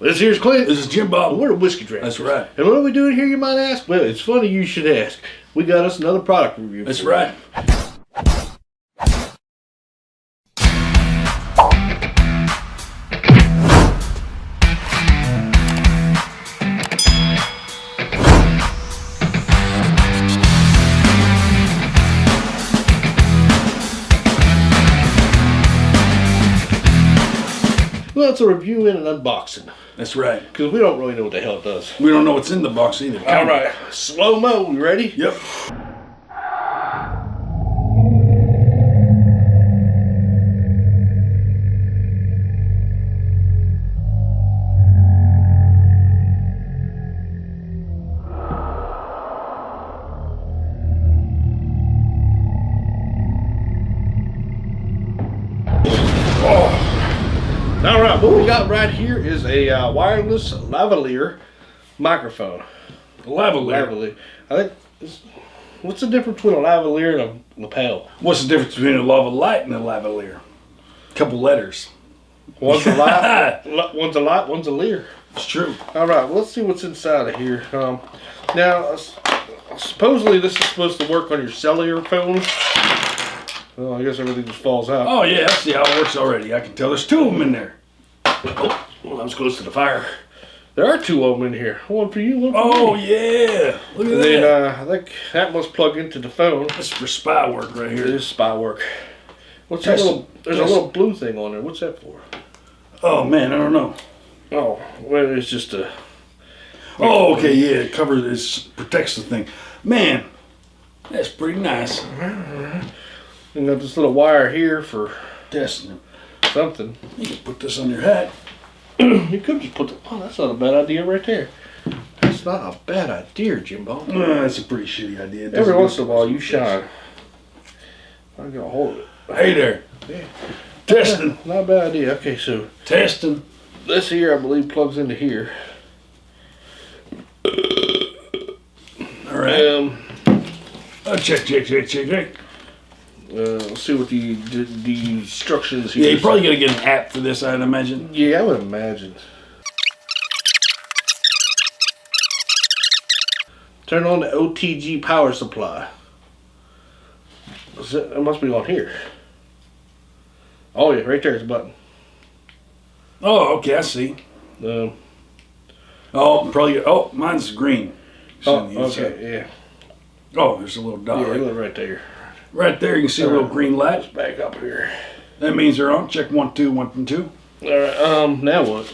This here's Clint. This is Jim Bob. We're the Whiskey Drink. That's right. And what are we doing here, you might ask? Well, it's funny you should ask. We got us another product review. That's right. Well, it's a review and an unboxing. That's right. Because we don't really know what the hell it does. We don't know what's in the box either. All right. Slow-mo. You ready? Yep. All right, what we got right here is a wireless lavalier microphone. Lavalier. I think. What's the difference between a lavalier and a lapel? What's the difference between a lavalier and a lavalier? Couple letters. One's a light, one's a light, one's a leer. It's true. All right, well, let's see what's inside of here. Now, supposedly this is supposed to work on your cellular phones. Well, I guess everything just falls out. Oh yeah, I see how it works already. I can tell there's two of them in there. Oh, well, I was close to the fire. There are two of them in here. One for you, one for me. Oh yeah, look at that. Then I think that must plug into the phone. That's for spy work right here. It is spy work. What's that little? There's a little blue thing on there. What's that for? Oh man, I don't know. Oh, well, it's just a. Oh, okay, yeah, it covers, it protects the thing. Man, that's pretty nice. You got this little wire here for Testing it. something. You can put this on your hat. You could just put the. Oh, that's not a bad idea right there. That's not a bad idea, Jimbo. That's a pretty shitty idea. Every once in a while, you shine. I got a hold of it. Hey there. Yeah. Testing. Not a bad idea. Okay, so Testing. this here, I believe, plugs into here. All right. Check. Let's see what the instructions here. Yeah, you're probably gonna get an app for this, I'd imagine. Yeah, I would imagine. Turn on the OTG power supply. It must be on here. Oh yeah, right there's a button. Oh, okay, I see. Oh, probably. Oh, mine's green. Oh, okay, yeah. Oh, there's a little dot. Yeah, look right there. Right there, you can see a little green light. Back up here. That means they're on. Check 1, 2, 1, 2. All right. Now what?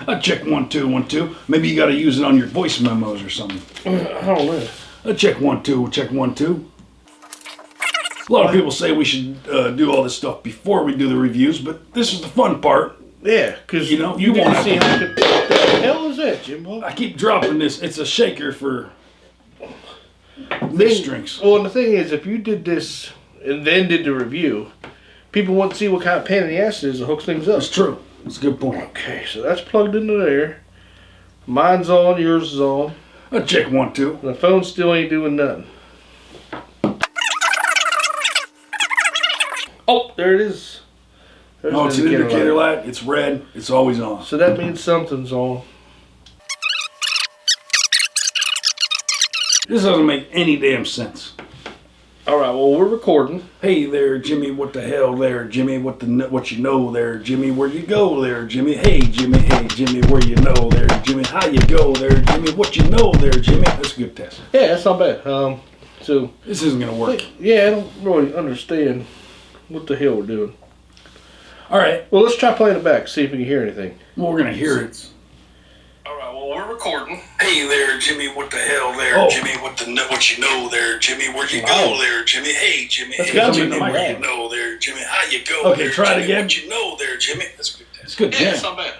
I check 1, 2, 1, 2. Maybe you got to use it on your voice memos or something. I don't know. I check 1, 2. Check 1, 2. A lot of people say we should do all this stuff before we do the reviews, but this is the fun part. Yeah, because you know you won't see have what the hell is that, Jimbo? I keep dropping this. It's a shaker for mixed drinks. Well, and the thing is, if you did this and then did the review, people wouldn't see what kind of pain in the ass it is that hooks things up. That's true. That's a good point. Okay, so that's plugged into there. Mine's on, yours is on. I check 1, 2. The phone still ain't doing nothing. Oh, there it is. There's Oh, it's an indicator light. It's red. It's always on. So that means something's on. This doesn't make any damn sense. All right, well, we're recording. Hey there, Jimmy, what the hell there, Jimmy, what you know there, Jimmy, where you go there, Jimmy, hey, Jimmy, where you know there, Jimmy, how you go there, Jimmy, what you know there, Jimmy. That's a good test. Yeah, that's not bad. So this isn't going to work. Yeah, I don't really understand what the hell we're doing. All right. Well, let's try playing it back, see if we can hear anything. Well, we're going to hear it. All right, well, we're recording. Hey there, Jimmy, what the hell there, Jimmy, what you know there, Jimmy, where you go there, Jimmy, hey, Jimmy, That's hey, Jimmy, gotta be where you know there, Jimmy, how you go there, try it Jimmy, again. what you know there, Jimmy. That's a good test. It's good, Yeah, Jim. it's not bad.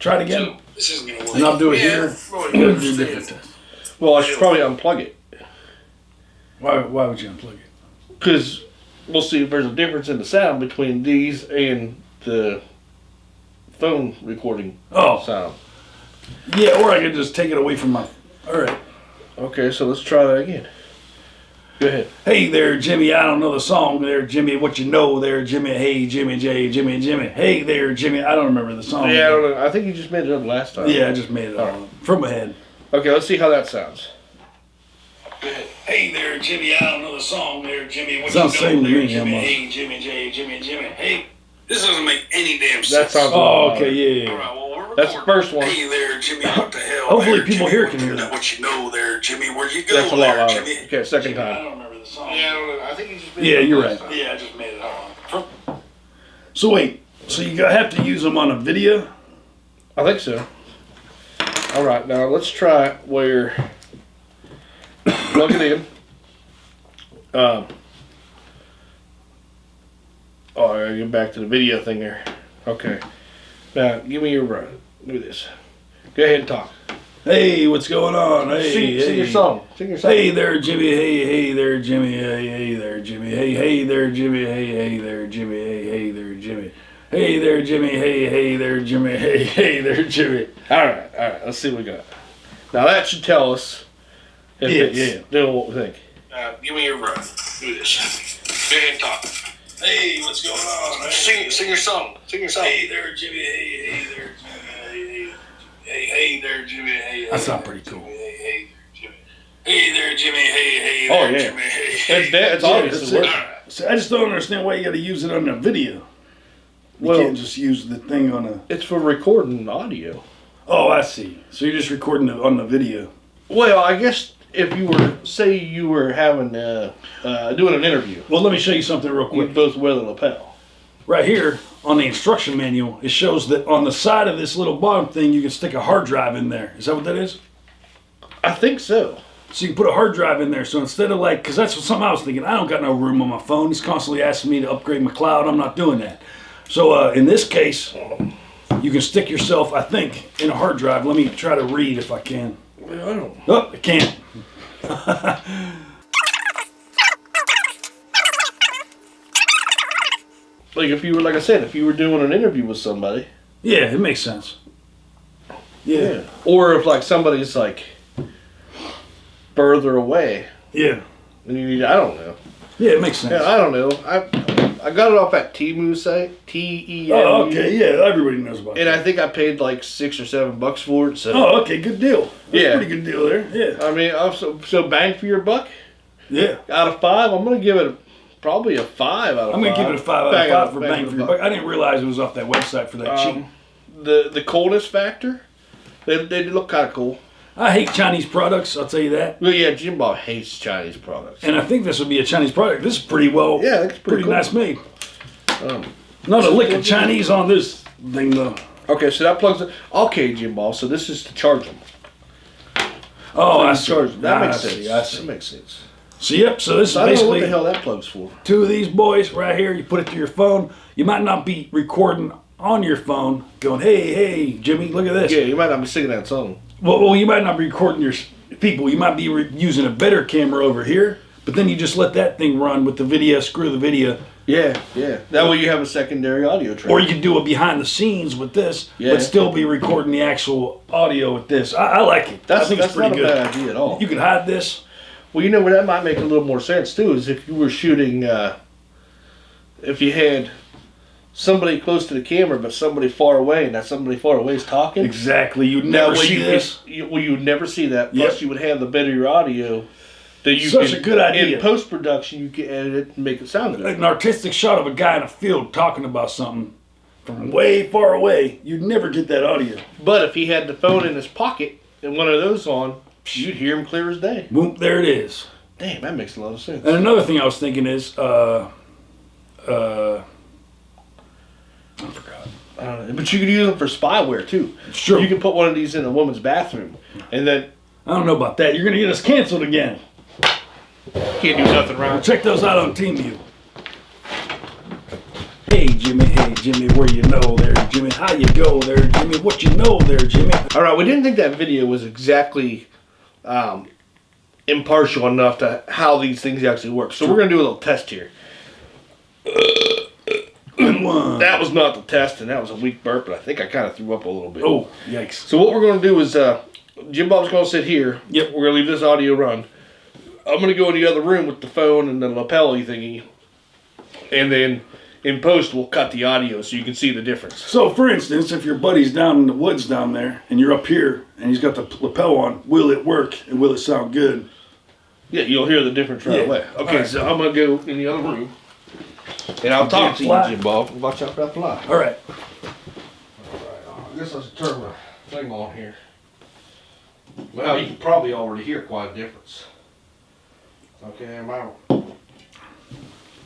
Try it again. So, this isn't going to work. And I'll do it here. Really We'll do a different test. Well, I should probably unplug it. Why would you unplug it? Because we'll see if there's a difference in the sound between these and the phone recording sound. Yeah, or I could just take it away from my... All right. Okay, so let's try that again. Go ahead. Hey there, Jimmy. I don't know the song there, Jimmy. What you know there, Jimmy? Hey, Jimmy J, Jimmy, Jimmy. Hey there, Jimmy. I don't remember the song. Yeah, I don't know. I think you just made it up last time. Yeah, I just made it up from my head. Okay, let's see how that sounds. Go ahead. Hey there, Jimmy. I don't know the song there, Jimmy. What Sounds you know same to there, me, Jimmy? almost. Hey, Jimmy J, Jimmy, Jimmy. Hey, this doesn't make any damn sense. That sounds. Oh, okay, yeah. All right, well, we're That's the recording. first one. Hey there, Jimmy. What the hell? Hopefully there, people Jimmy? here What can you hear know- that. What you know there, Jimmy? Where you go That's a lot there, louder. Jimmy? Okay, second Jimmy, I time. don't remember the song. Yeah, I don't know. I think you just made Yeah, it up you're last right. time. Yeah, I just made it up. So wait, so you have to use them on a video? I think so. All right, now let's try where plug it in. Oh, I gotta get back to the video thing there. Okay. Now, give me your run. Look at this. Go ahead and talk. Hey, what's going on? Hey, Sing your hey. song. Sing your song. Hey there, Jimmy. Hey there, Jimmy. Hey there, Jimmy. Hey there, Jimmy. Hey there, Jimmy. Hey there, Jimmy. Hey there, Jimmy. Hey there, Jimmy. Hey there, Jimmy. All right. Let's see what we got. Now that should tell us if it's doing what we think. Give me your run. Do this. Go ahead and talk. Hey, what's going on? Sing your song. Sing your song. Hey there, Jimmy. Hey there, Jimmy. Hey there, Jimmy. Hey. That sounds pretty cool. Hey there, Jimmy. Hey there, Jimmy. Hey Oh, there, yeah. Jimmy. Hey. It's obvious. that's It's working. it. So I just don't understand why you got to use it on the video. You Well- can't just use the thing on a. It's for recording audio. Oh, I see. So you're just recording it on the video. Well, I guess if you were, say you were having, doing an interview, Well, let me show you something real quick. we'd both wear the lapel. Right here on the instruction manual, it shows that on the side of this little bottom thing, you can stick a hard drive in there. Is that what that is? I think so. So you can put a hard drive in there. So instead of like, because that's what something I was thinking. I don't got no room on my phone. It's constantly asking me to upgrade my cloud. I'm not doing that. So in this case, you can stick yourself, I think, in a hard drive. Let me try to read if I can. Well, I don't. Oh, I can't. Like if you were, like I said, if you were doing an interview with somebody. Yeah, it makes sense. Yeah. Or if like somebody's like further away, Yeah. and you need, I don't know. Yeah, it makes sense. Yeah, I don't know. I got it off that TEMU site, TEMU. Oh, okay. Yeah, everybody knows about And that. I think I paid like $6 or $7 for it. So Oh, okay. Good deal. That's Yeah. a pretty good deal there. Yeah. I mean, I'm so bang for your buck. Yeah. Out of 5, I'm gonna give it probably a 5 out of 5. I'm going to give it a 5 out Bang of 5 for bang the for your buck. I didn't realize it was off that website for that cheap. The coldness factor, they look kind of cool. I hate Chinese products, I'll tell you that. Well, yeah, Jim Bob hates Chinese products. And I think this would be a Chinese product. This is pretty well, Yeah, it's pretty cool. nice made. Um, Not a lick of Chinese on this thing, though. okay, so that plugs it. Okay, Jim Ball. So this is to charge them. Oh, I To see. charge them. That I makes see, sense. I see. That makes sense. So, yep, so this is So I don't know what basically the hell that plug's for. 2 of these boys right here. You put it to your phone. You might not be recording on your phone going, hey, Jimmy, look at this. Yeah, you might not be singing that song. Well, you might not be recording your people. You might be using a better camera over here, but then you just let that thing run with the video, screw the video. Yeah. That way you have a secondary audio track. Or you could do it behind the scenes with this, Yeah. but still be recording the actual audio with this. I like it. I think that's it's pretty not good. a bad idea at all. You could hide this. Well, you know where that might make a little more sense too is if you were shooting, if you had somebody close to the camera but somebody far away, and that somebody far away is talking. Exactly. You'd That never way see this. you would never see that. Plus, Yep. you would have the better your audio. That you Such can, a good idea. In post production, you can edit it and make it sound good. An artistic shot of a guy in a field talking about something from way far away. You'd never get that audio. But if he had the phone in his pocket and one of those on, you'd hear him clear as day. Boom, there it is. Damn, that makes a lot of sense. And another thing I was thinking is, I forgot. I don't know. But you could use them for spyware too. Sure. You can put one of these in a woman's bathroom, and then I don't know about that. You're going to get us canceled again. can't do nothing wrong. Check those out on TEMU. Hey Jimmy, where you know there, Jimmy? How you go there, Jimmy? What you know there, Jimmy? All right, we didn't think that video was exactly impartial enough to how these things actually work. So we're gonna do a little test here. Good one. That was not the test, and that was a weak burp, but I think I kind of threw up a little bit. Oh, yikes. So what we're gonna do is Jim Bob's gonna sit here. Yep. We're gonna leave this audio run. I'm gonna go in the other room with the phone and the lapel thingy, and then in post we'll cut the audio so you can see the difference. So, for instance, if your buddy's down in the woods down there and you're up here and he's got the lapel on, will it work and will it sound good? Yeah, you'll hear the difference right away. Okay, so I'm gonna go in the other room, and I'll talk to you, Jim Bob. Watch out for that fly. All right. I guess I should turn my thing on here. Well, you can probably already hear quite a difference. Okay,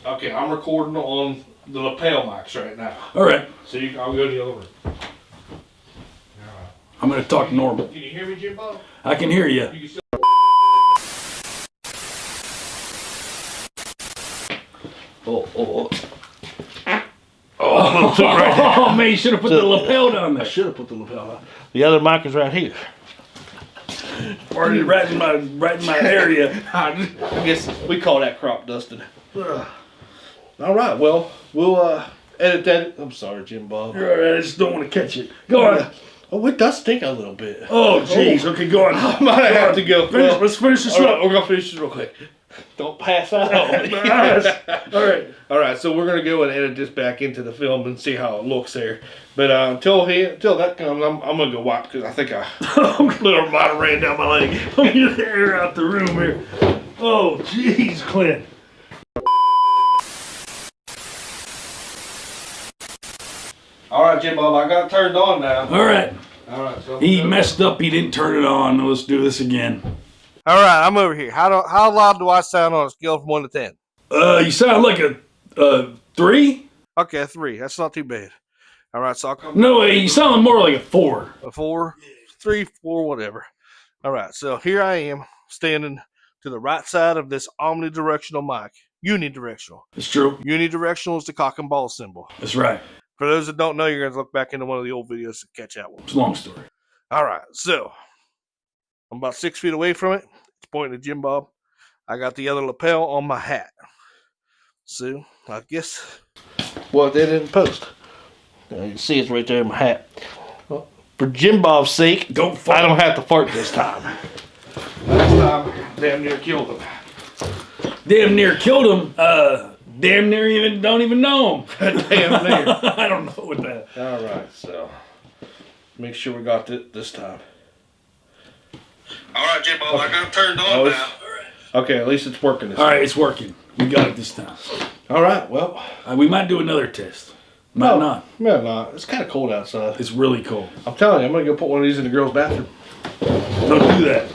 Okay, I'm recording on the lapel mics right now. All right. So I'll go to the other room. I'm going to talk normal. Can you hear me, Jim Bob? I can hear you. You can still. Oh, man, you should have put the lapel down I there. should have put the lapel on. The other mic is right here. Already right in my area. I guess we call that crop dusting. All right, well, we'll edit that. I'm sorry, Jim Bob. You're all right, I just don't want to catch it. Go on. Oh, it does stink a little bit. Oh, jeez. Okay, go on. I might have to go. Finish, let's finish this All right, up. we're going to finish this real quick. Don't pass out on me. All right. All right, so we're going to go and edit this back into the film and see how it looks there. But until that comes, I'm going to go wipe because I think I little might have ran down my leg. Let me get the air out the room here. Oh, jeez, Clint. All right, Jim Bob, I got it turned on now. All right. All right, so He messed up. He didn't turn it on. Let's do this again. All right, I'm over here. How loud do I sound on a scale from 1 to 10? You sound like a 3? Okay, a 3. That's not too bad. All right, so I'll come No, you sound more like a 4. a 4, 3, 4, whatever. All right, so here I am standing to the right side of this omnidirectional mic. Unidirectional. It's true. Unidirectional is the cock and ball symbol. That's right. For those that don't know, you're going to look back into one of the old videos to catch that one. It's a long story. All right, so I'm about 6 feet away from it. It's pointing to Jim Bob. I got the other lapel on my hat. So I guess they didn't post. You can see it's right there in my hat. Well, for Jim Bob's sake, I don't have to fart this time. Last time, damn near killed him. Damn near killed him. Damn near don't even know him. Damn near. I don't know what that. All right, so make sure we got it this time. All right, Jim Bob, I got it turned on now. Okay, at least it's working this time. All right, it's working. We got it this time. All right, well. We might do another test. Might not. No, not. It's kind of cold outside. It's really cold. I'm telling you, I'm going to go put one of these in the girls' bathroom. Don't do that.